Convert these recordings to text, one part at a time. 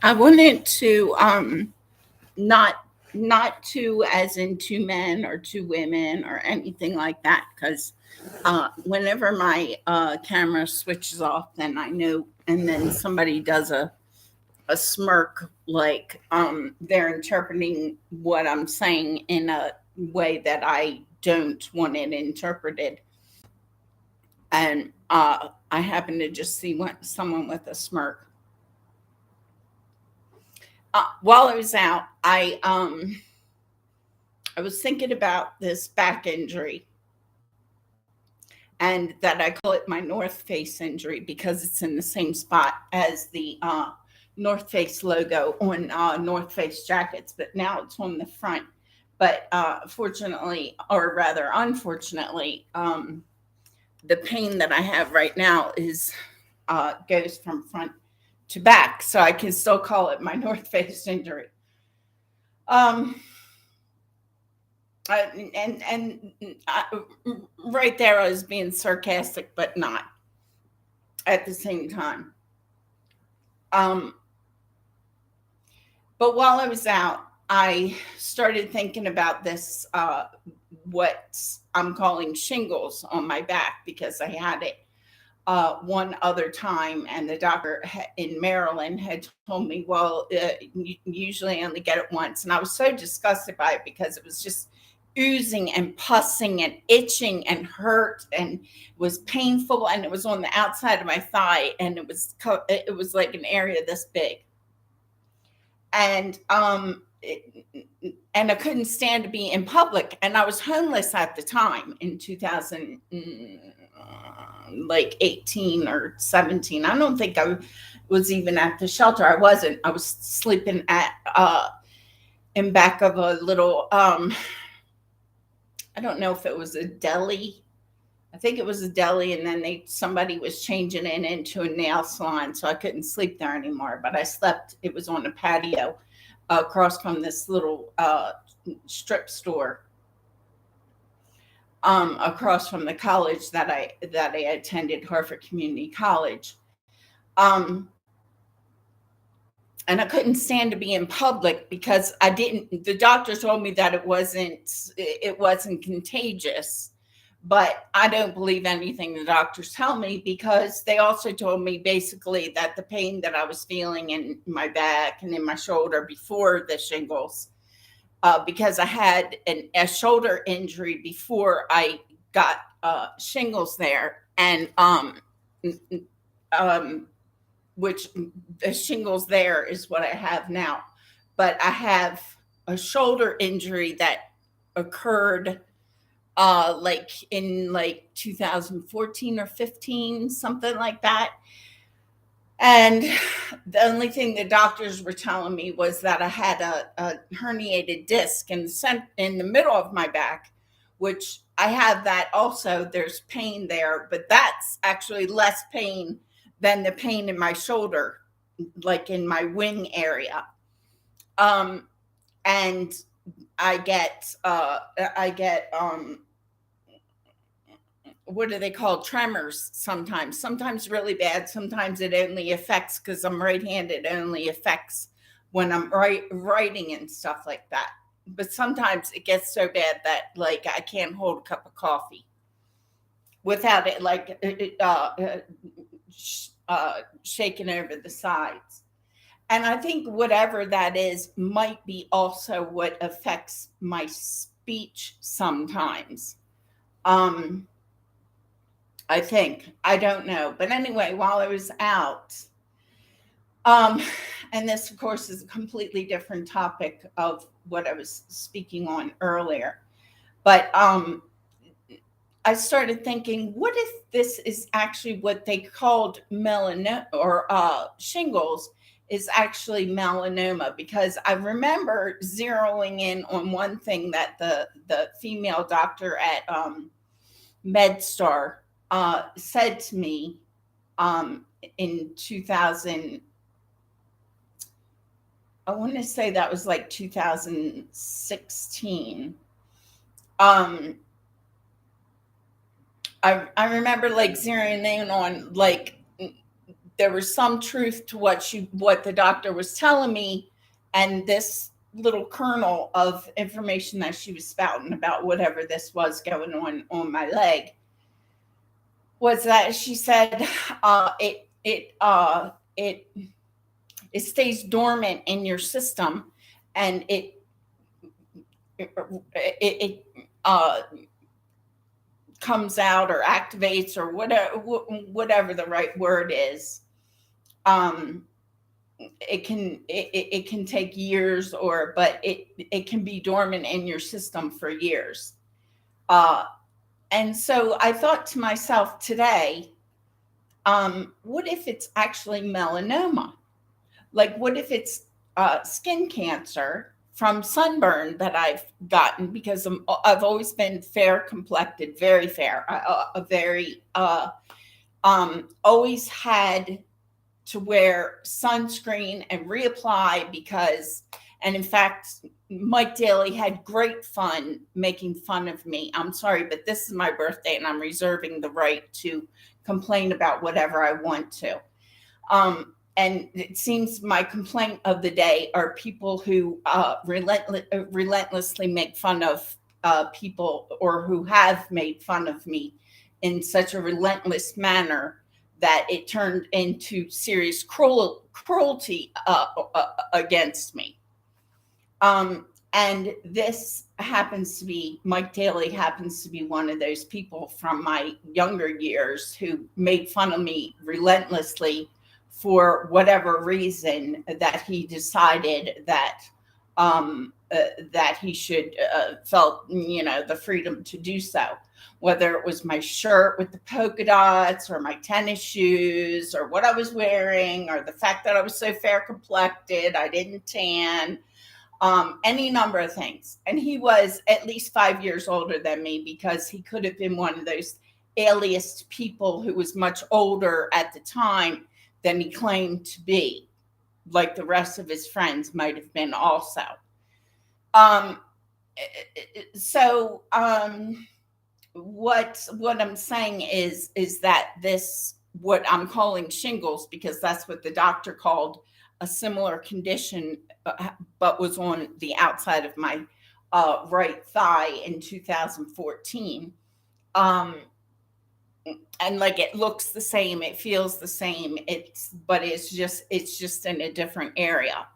I wanted to not not two as in two men or two women or anything like that, because whenever my camera switches off, then I know, and then somebody does a smirk, like they're interpreting what I'm saying in a way that I don't want it interpreted. And I happen to just see someone with a smirk. While I was out, I was thinking about this back injury, and that I call it my North Face injury because it's in the same spot as the North Face logo on North Face jackets, but now it's on the front. But fortunately, or rather unfortunately, the pain that I have right now is goes from front to back, so I can still call it my North Face injury. Um, and right there, I was being sarcastic, but not at the same time. Um, but while I was out, I started thinking about this, what I'm calling shingles on my back, because I had it one other time, and the doctor in Maryland had told me, well, you usually only get it once. And I was so disgusted by it because it was just oozing and pussing and itching and hurt and was painful, and it was on the outside of my thigh, and it was like an area this big. And and I couldn't stand to be in public, and I was homeless at the time in 2000, like 18 or 17. I don't think I was even at the shelter. I wasn't. I was sleeping at in back of a little I don't know if it was a deli. I think it was a deli, and then somebody was changing it into a nail salon, so I couldn't sleep there anymore. But I slept. It was on a patio across from this little strip store, across from the college that I attended, Harvard Community College. Um, and I couldn't stand to be in public because I didn't. The doctor told me that it wasn't contagious, but I don't believe anything the doctors tell me, because they also told me basically that the pain that I was feeling in my back and in my shoulder before the shingles, because I had a shoulder injury before I got shingles there, and um, which the shingles there is what I have now. But I have a shoulder injury that occurred like in like 2014 or 15, something like that. And the only thing the doctors were telling me was that I had a herniated disc in the middle of my back, which I have that also. There's pain there, but that's actually less pain than the pain in my shoulder, like in my wing area. Um, and I get what do they call, tremors sometimes really bad. Sometimes it only affects, because I'm right-handed, it only affects when I'm writing and stuff like that. But sometimes it gets so bad that, like, I can't hold a cup of coffee without it, like, shaking over the sides. And I think whatever that is might be also what affects my speech sometimes. um I think. I don't know. But anyway, while I was out, um, and this, of course, is a completely different topic of what I was speaking on earlier. But I started thinking, what if this is actually what they called melanoma, or shingles is actually melanoma? Because I remember zeroing in on one thing that the female doctor at MedStar said to me in 2000. I want to say that was like 2016. Um, I remember like zeroing in on, like, there was some truth to what the doctor was telling me, and this little kernel of information that she was spouting about whatever this was going on my leg was that she said it stays dormant in your system, and it comes out or activates or whatever the right word is. It can take years, but it can be dormant in your system for years. And so I thought to myself today, what if it's actually melanoma? Like, what if it's skin cancer from sunburn that I've gotten, because I've always been fair complected, very fair, always had to wear sunscreen and reapply because, and in fact, Mike Daly had great fun making fun of me. I'm sorry, but this is my birthday and I'm reserving the right to complain about whatever I want to. And it seems my complaint of the day are people who relentlessly make fun of people, or who have made fun of me in such a relentless manner that it turned into serious cruelty against me. And this happens to be, Mike Daly happens to be one of those people from my younger years who made fun of me relentlessly for whatever reason that he decided that that he should felt, the freedom to do so. Whether it was my shirt with the polka dots, or my tennis shoes, or what I was wearing, or the fact that I was so fair complected, I didn't tan, any number of things. And he was at least 5 years older than me, because he could have been one of those aliased people who was much older at the time than he claimed to be, like the rest of his friends might have been also. What I'm saying is that this, what I'm calling shingles, because that's what the doctor called a similar condition, but was on the outside of my right thigh in 2014. And like, it looks the same, it feels the same, but it's just in a different area.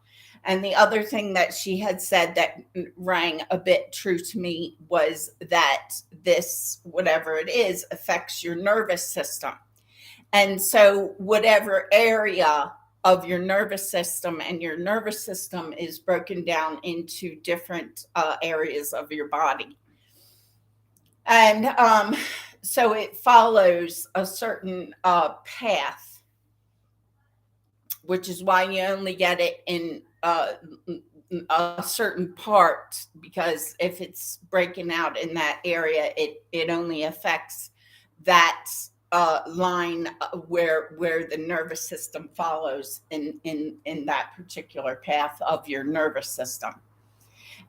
And the other thing that she had said that rang a bit true to me was that this, whatever it is, affects your nervous system. And so whatever area of your nervous system, and your nervous system is broken down into different areas of your body. And so it follows a certain path, which is why you only get it in a certain part, because if it's breaking out in that area, it only affects that line where the nervous system follows in that particular path of your nervous system.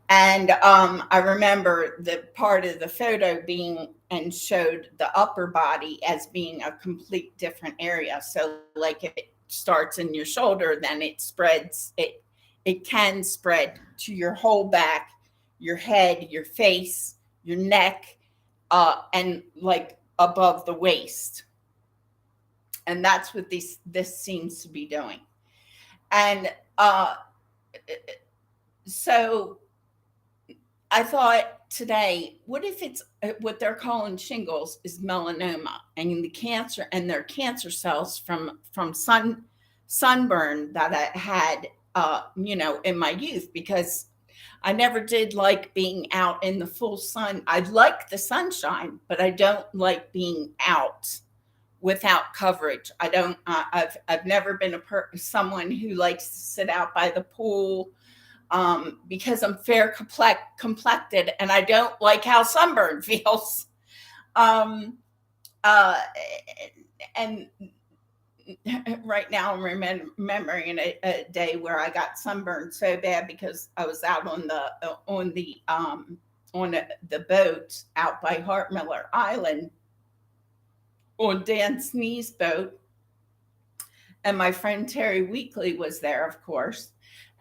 And I remember the part of the photo being, and showed the upper body as being a complete different area. So like, if it starts in your shoulder, then it spreads, it can spread to your whole back, your head, your face, your neck, and like above the waist. And that's what this seems to be doing. And so I thought today, what if it's what they're calling shingles is melanoma, and the cancer, and their cancer cells from sunburn that I had, in my youth, because I never did like being out in the full sun. I like the sunshine, but I don't like being out without coverage. I don't. I've never been someone who likes to sit out by the pool, because I'm fair complected, and I don't like how sunburn feels. And right now I'm remembering a day where I got sunburned so bad because I was out on the boat out by Hart Miller Island on Dan Snee's boat. And my friend Terry Weekly was there, of course.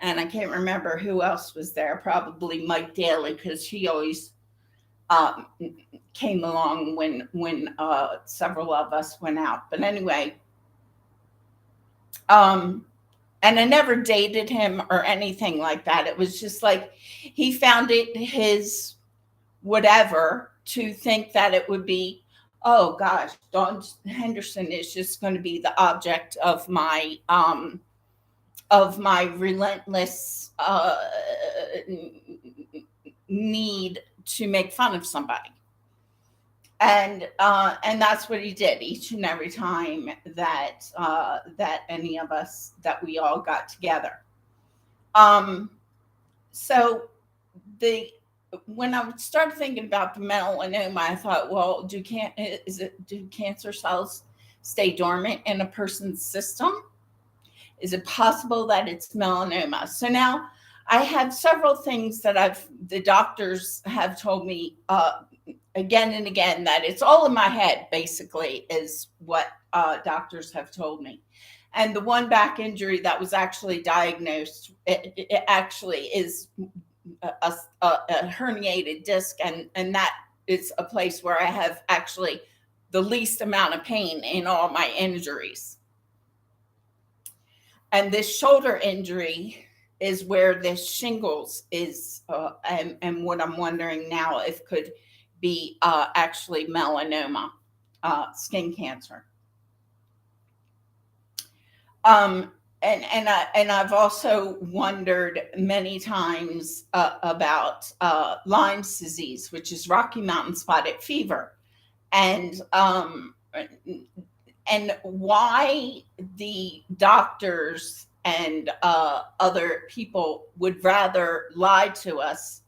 And I can't remember who else was there, probably Mike Daly, because he always um, came along when several of us went out. But anyway, um, and I never dated him or anything like that. It was just like he found it his whatever to think that it would be, oh gosh, Dawn Henderson is just going to be the object of my relentless need to make fun of somebody. And that's what he did each and every time that any of us, that we all got together. Um, so the when I started thinking about the melanoma, I thought, well, do cancer cells stay dormant in a person's system? Is it possible that it's melanoma? So now I have several things that the doctors have told me again and again, that it's all in my head, basically, is what doctors have told me. And the one back injury that was actually diagnosed, it actually is a herniated disc, and that is a place where I have actually the least amount of pain in all my injuries. And this shoulder injury is where this shingles is, and what I'm wondering now if could be actually melanoma, skin cancer. And I've also wondered many times about Lyme's disease, which is Rocky Mountain spotted fever, and why the doctors and other people would rather lie to us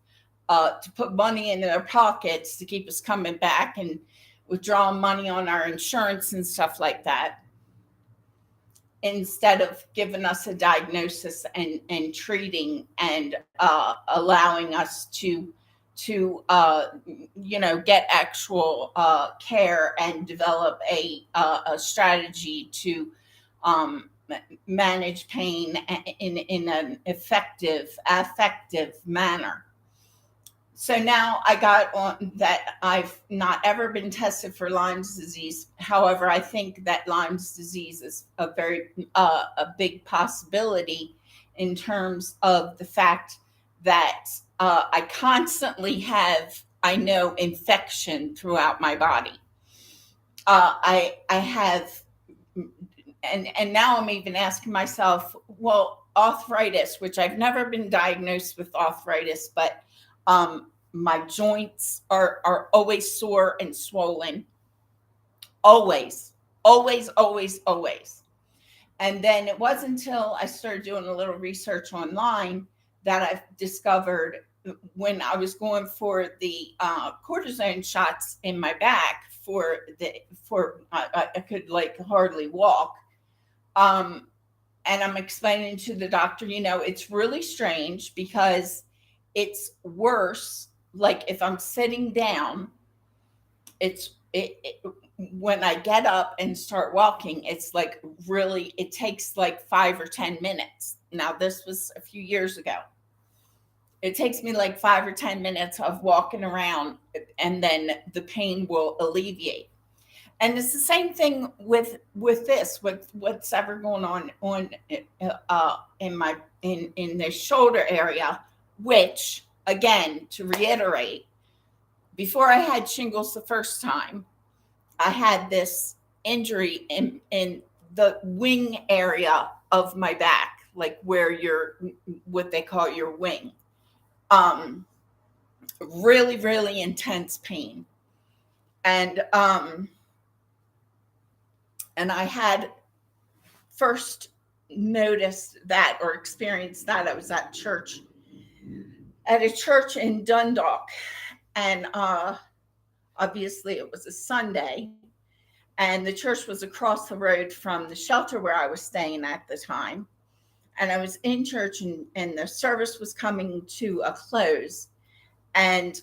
to put money in their pockets to keep us coming back and withdrawing money on our insurance and stuff like that, instead of giving us a diagnosis and treating and allowing us to get actual care and develop a strategy to manage pain in an effective manner. So now I got on that I've not ever been tested for Lyme's disease. However, I think that Lyme's disease is a big possibility in terms of the fact that I constantly have, I know, infection throughout my body. I have, and now I'm even asking myself, well, arthritis, which I've never been diagnosed with arthritis, but my joints are always sore and swollen. Always, always, always, always. And then it wasn't until I started doing a little research online that I discovered, when I was going for the cortisone shots in my back I could like hardly walk. And I'm explaining to the doctor, it's really strange because it's worse. Like if I'm sitting down, when I get up and start walking, it's like really, it takes like 5 or 10 minutes. Now, this was a few years ago. It takes me like 5 or 10 minutes of walking around, and then the pain will alleviate. And it's the same thing with what's ever going on in the shoulder area, which, again, to reiterate, before I had shingles the first time, I had this injury in the wing area of my back, like where what they call your wing. Really, really intense pain. And I had first noticed that or experienced that. I was at a church in Dundalk, and obviously it was a Sunday, and the church was across the road from the shelter where I was staying at the time. And I was in church, and the service was coming to a close. And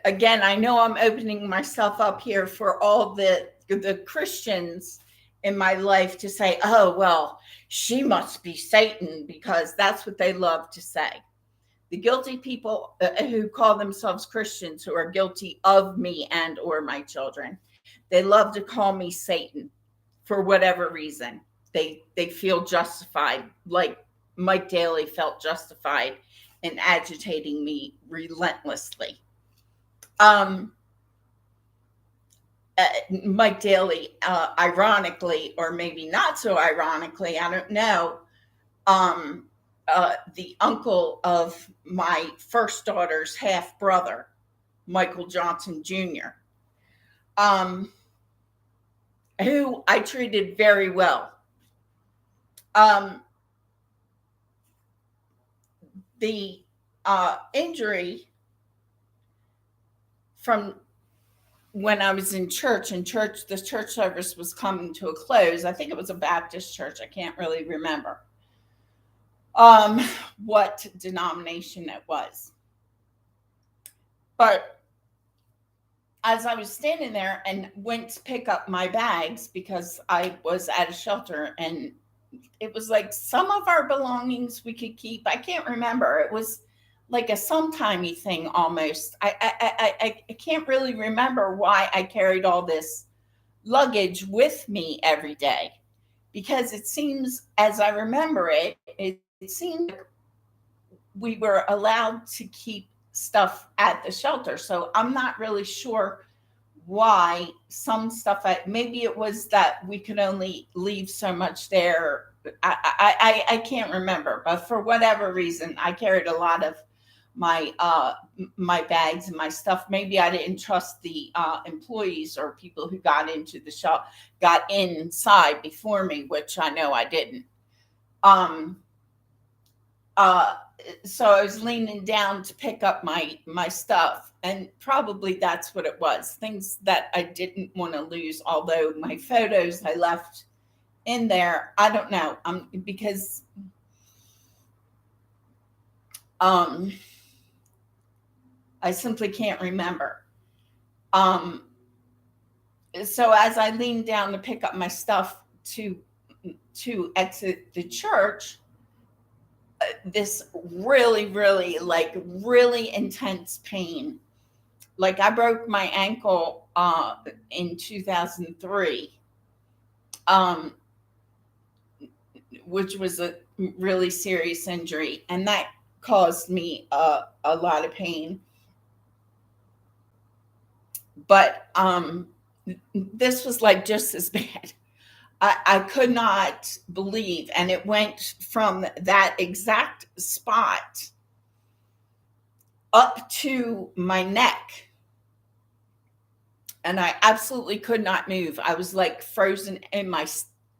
again, I know I'm opening myself up here for all the the Christians in my life to say, oh, well, she must be Satan, because that's what they love to say. The guilty people who call themselves Christians, who are guilty of me and or my children, they love to call me Satan for whatever reason. They feel justified, like Mike Daly felt justified in agitating me relentlessly. Mike Daly, ironically, or maybe not so ironically, I don't know, the uncle of my first daughter's half brother, Michael Johnson Jr., who I treated very well. The injury from when I was in church, the church service was coming to a close. I think it was a Baptist church. I can't really remember what denomination it was. But as I was standing there and went to pick up my bags, because I was at a shelter, and it was like some of our belongings we could keep. I can't remember. It was like a sometimey thing almost. I can't really remember why I carried all this luggage with me every day, because it seems, as I remember it, it seemed like we were allowed to keep stuff at the shelter. So I'm not really sure why some stuff, maybe it was that we could only leave so much there. I can't remember, but for whatever reason, I carried a lot of my my bags and my stuff. Maybe I didn't trust the employees or people who got into the shop, got inside before me, which I know I didn't. So I was leaning down to pick up my stuff, and probably that's what it was. Things that I didn't want to lose, although my photos I left in there. I don't know. Because I simply can't remember. So as I leaned down to pick up my stuff to exit the church, this really, really, really intense pain. Like, I broke my ankle in 2003, which was a really serious injury, and that caused me a lot of pain. But this was like just as bad. I could not believe, and it went from that exact spot up to my neck, and I absolutely could not move. I was like frozen in my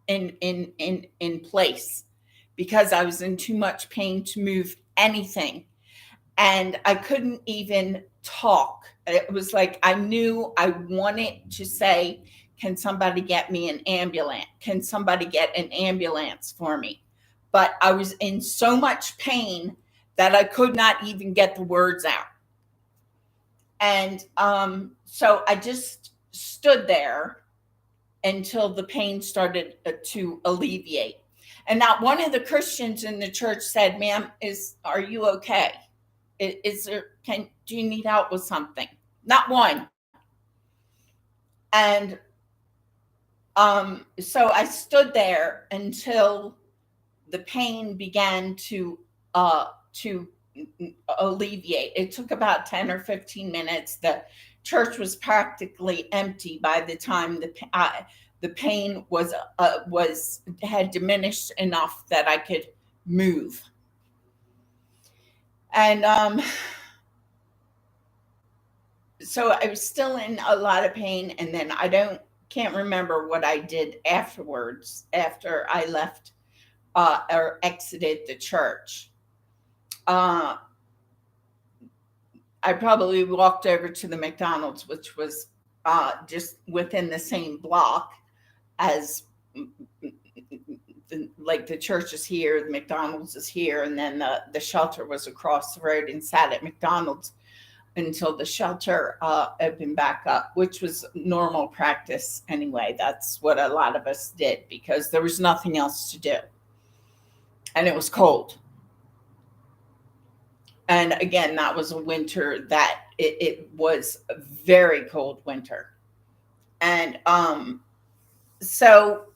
in place, because I was in too much pain to move anything, and I couldn't even talk. It was like I knew I wanted to say, can somebody get me an ambulance? Can somebody get an ambulance for me? But I was in so much pain that I could not even get the words out. And so I just stood there until the pain started to alleviate. And not one of the Christians in the church said, "Ma'am, are you okay? Do you need help with something?" Not one. And so I stood there until the pain began to alleviate. It took about 10 or 15 minutes. The church was practically empty by the time the pain had diminished enough that I could move. And so I was still in a lot of pain, and then can't remember what I did afterwards, after I left or exited the church. I probably walked over to the McDonald's, which was just within the same block as, like, the church is here, the McDonald's is here, and then the shelter was across the road, and sat at McDonald's. until the shelter opened back up, which was normal practice anyway. That's what a lot of us did because there was nothing else to do. And it was cold. And again, that was a winter that it was a very cold winter. And so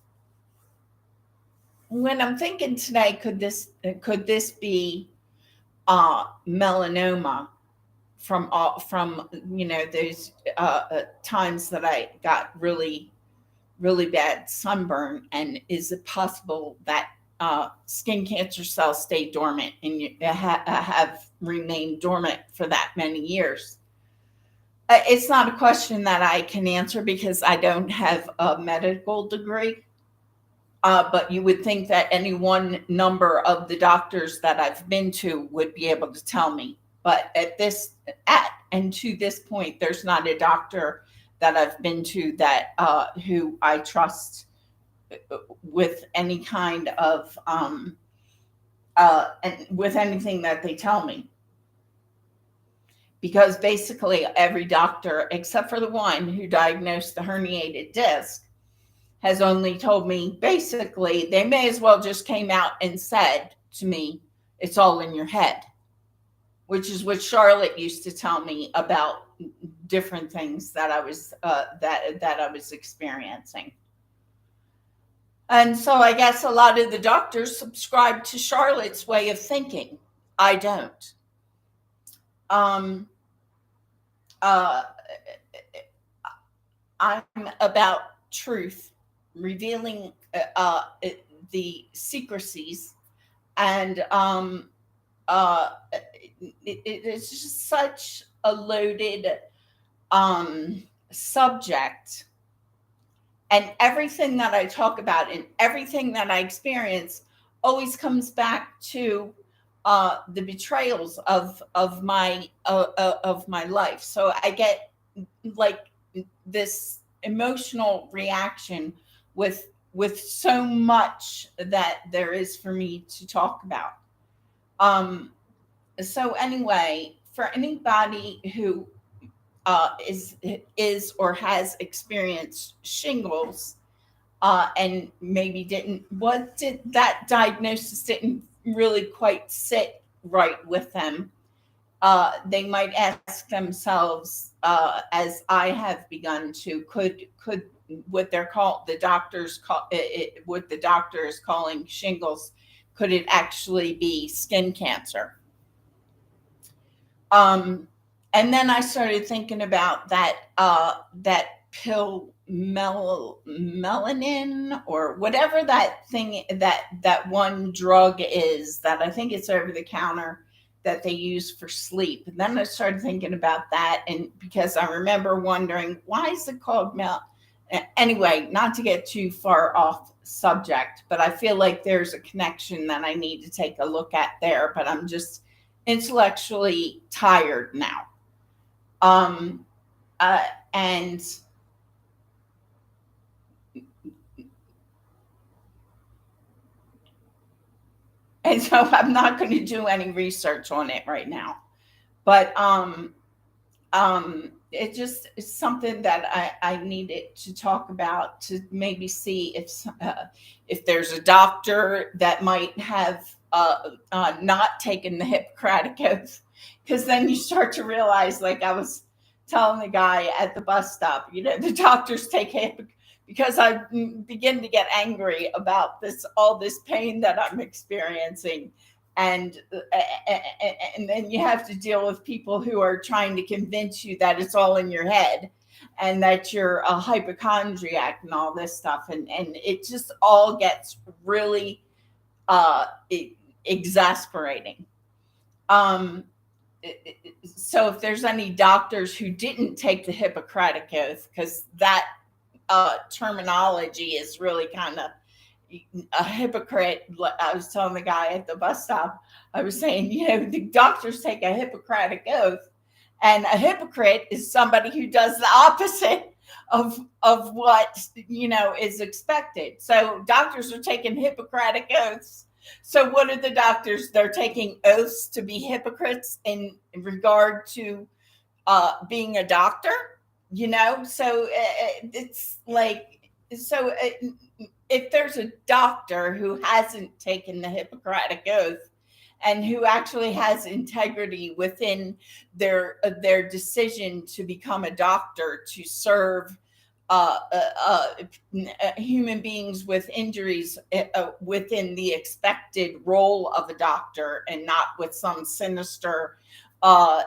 when I'm thinking today, could this be melanoma from those times that I got really bad sunburn, and is it possible that skin cancer cells stay dormant and have remained dormant for that many years? It's not a question that I can answer because I don't have a medical degree. But you would think that any one number of the doctors that I've been to would be able to tell me. But to this point, there's not a doctor that I've been to that who I trust with any kind of and with anything that they tell me. Because basically every doctor, except for the one who diagnosed the herniated disc, has only told me basically they may as well just came out and said to me, it's all in your head, which is what Charlotte used to tell me about different things that I was that I was experiencing. And so I guess a lot of the doctors subscribe to Charlotte's way of thinking. I don't. Um, uh, I'm about truth, revealing the secrecies, and it's just such a loaded subject, and everything that I talk about and everything that I experience always comes back to the betrayals of my life. So I get like this emotional reaction with so much that there is for me to talk about. So anyway, for anybody who is or has experienced shingles, and maybe that diagnosis didn't really quite sit right with them, they might ask themselves, as I have begun to, could what the doctors call it, what the doctor is calling shingles, could it actually be skin cancer? And then I started thinking about that pill, melanin, or whatever that thing, that one drug is that I think it's over the counter that they use for sleep. And then I started thinking about that, and because I remember wondering, why is it called anyway, not to get too far off subject, but I feel like there's a connection that I need to take a look at there, but I'm just intellectually tired now. And so I'm not going to do any research on it right now, but it just is something that I needed to talk about, to maybe see if there's a doctor that might have not taken the Hippocratic Oath, because then you start to realize, like I was telling the guy at the bus stop, the doctors take because I begin to get angry about all this pain that I'm experiencing. And then you have to deal with people who are trying to convince you that it's all in your head and that you're a hypochondriac and all this stuff. And it just all gets really exasperating. So if there's any doctors who didn't take the Hippocratic Oath, because that terminology is really kind of a hypocrite. I was telling the guy at the bus stop, I was saying, the doctors take a Hippocratic Oath, and a hypocrite is somebody who does the opposite of what is expected. So doctors are taking Hippocratic oaths. So what are the doctors? They're taking oaths to be hypocrites in regard to being a doctor, so it's like, so if there's a doctor who hasn't taken the Hippocratic Oath and who actually has integrity within their decision to become a doctor to serve uh, uh, human beings with injuries within the expected role of a doctor and not with some sinister uh,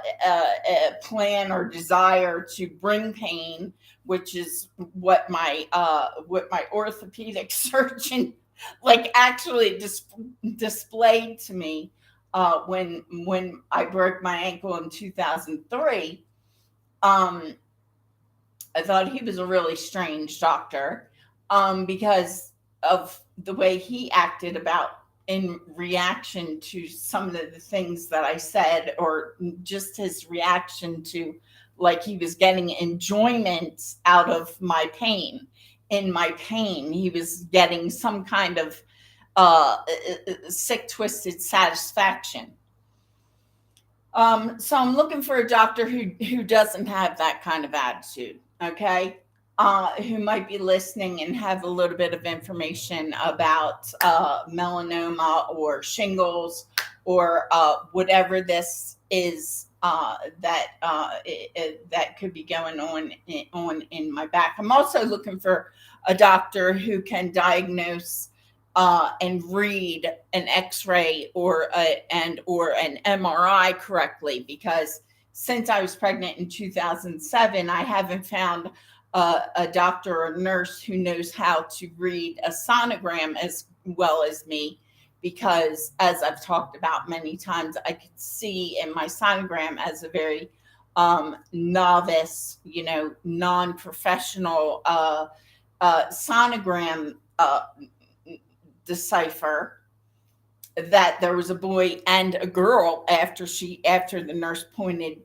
plan or desire to bring pain, which is what my orthopedic surgeon like actually displayed to me when I broke my ankle in 2003. Um, I thought he was a really strange doctor because of the way he acted about in reaction to some of the things that I said, or just his reaction to like he was getting enjoyment out of my pain. In my pain, he was getting some kind of sick, twisted satisfaction. So I'm looking for a doctor who doesn't have that kind of attitude. Okay. Who might be listening and have a little bit of information about melanoma or shingles or whatever this is that could be going on in my back. I'm also looking for a doctor who can diagnose and read an X-ray or an MRI correctly, because since I was pregnant in 2007, I haven't found a doctor or a nurse who knows how to read a sonogram as well as me. Because as I've talked about many times, I could see in my sonogram as a very novice, non-professional sonogram decipher that there was a boy and a girl after the nurse pointed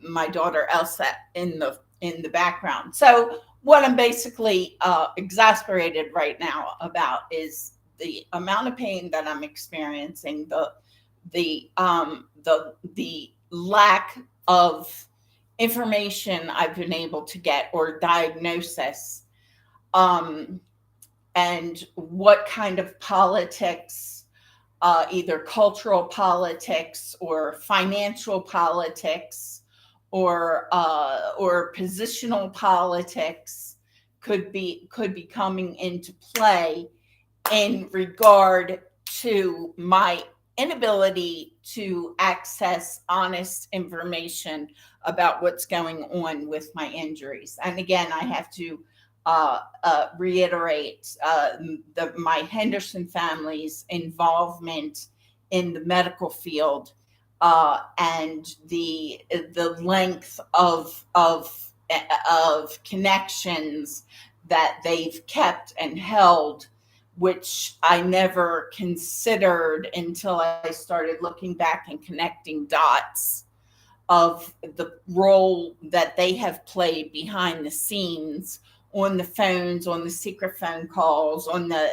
my daughter Elsa in the background. So what I'm basically exasperated right now about is the amount of pain that I'm experiencing, the lack of information I've been able to get or diagnosis, and what kind of politics, either cultural politics or financial politics or positional politics could be coming into play in regard to my inability to access honest information about what's going on with my injuries. And again, I have to reiterate my Henderson family's involvement in the medical field and the length of connections that they've kept and held, which I never considered until I started looking back and connecting dots of the role that they have played behind the scenes, on the phones, on the secret phone calls, on the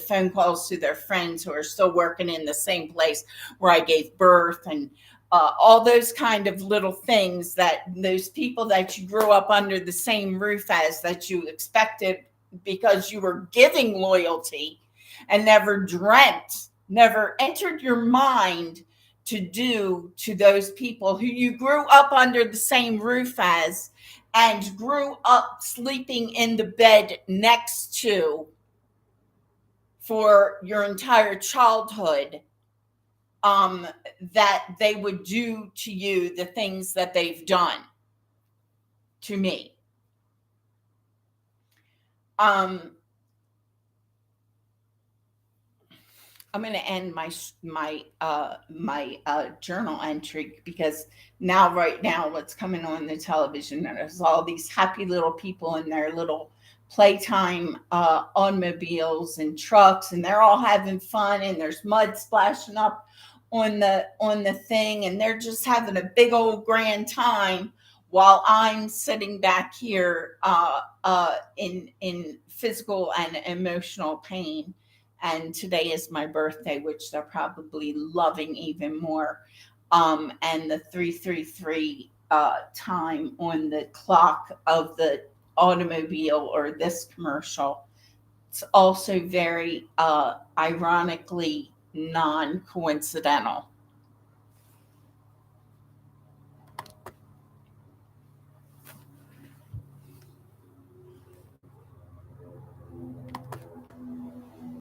phone calls to their friends who are still working in the same place where I gave birth, and all those kind of little things that those people that you grew up under the same roof as, that you expected because you were giving loyalty and never entered your mind to do to those people who you grew up under the same roof as and grew up sleeping in the bed next to for your entire childhood, that they would do to you the things that they've done to me. I'm going to end my journal entry, because right now what's coming on the television, there's all these happy little people in their little playtime automobiles and trucks, and they're all having fun, and there's mud splashing up on the thing, and they're just having a big old grand time, while I'm sitting back here in physical and emotional pain. And today is my birthday, which they're probably loving even more. And the 333 time on the clock of the automobile or this commercial. It's also very ironically non coincidental.